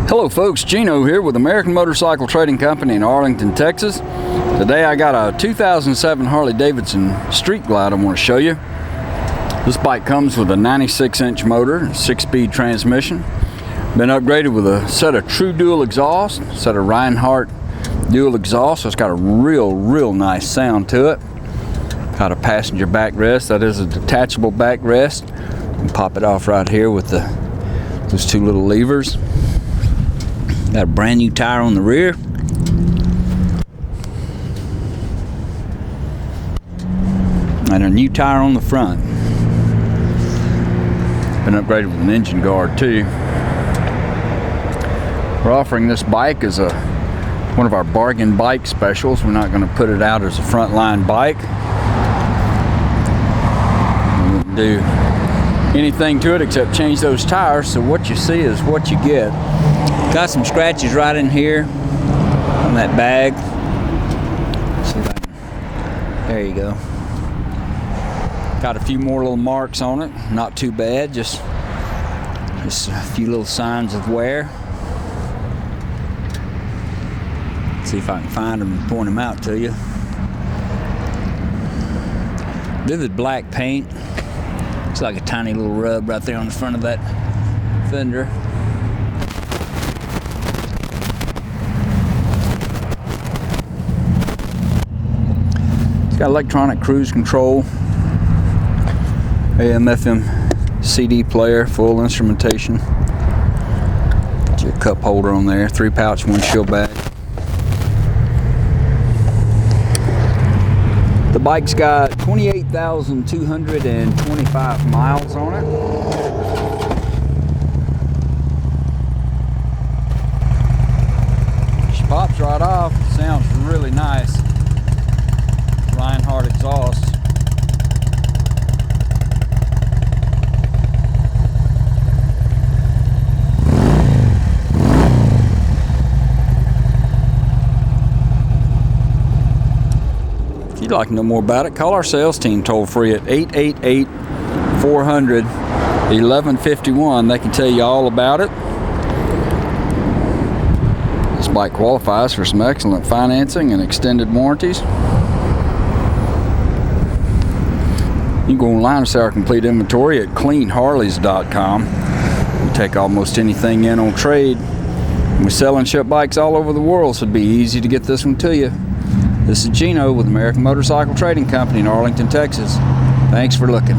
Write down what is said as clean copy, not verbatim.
Hello folks, Gino here with American Motorcycle Trading Company in Arlington, Texas. Today I got a 2007 Harley Davidson Street Glide I want to show you. This bike comes with a 96-inch motor, 6-speed transmission. Been upgraded with a set of true dual exhaust, set of Reinhardt dual exhaust, so it's got a real nice sound to it. Got a passenger backrest, that is a detachable backrest. You can pop it off right here with those two little levers. Got a brand new tire on the rear. And a new tire on the front. Been upgraded with an engine guard too. We're offering this bike as one of our bargain bike specials. We're not going to put it out as a frontline bike. We won't do anything to it except change those tires, so what you see is what you get. Got some scratches right in here on that bag. See if I can, there you go. Got a few more little marks on it, not too bad, just a few little signs of wear. See if I can find them and point them out to you. Vivid black paint. It's like a tiny little rub right there on the front of that fender. It's got electronic cruise control, AM/FM CD player, full instrumentation. Got your cup holder on there, 3-pouch windshield bag. The bike's got 28,225 miles on it. She pops right off, sounds really nice. Reinhardt exhaust. If you'd like to know more about it, call our sales team toll free at 888-400-1151. They can tell you all about it. This bike qualifies for some excellent financing and extended warranties. You can go online and see our complete inventory at cleanharleys.com. We take almost anything in on trade. We sell and ship bikes all over the world, so it'd be easy to get this one to you. This is Gino with American Motorcycle Trading Company in Arlington, Texas. Thanks for looking.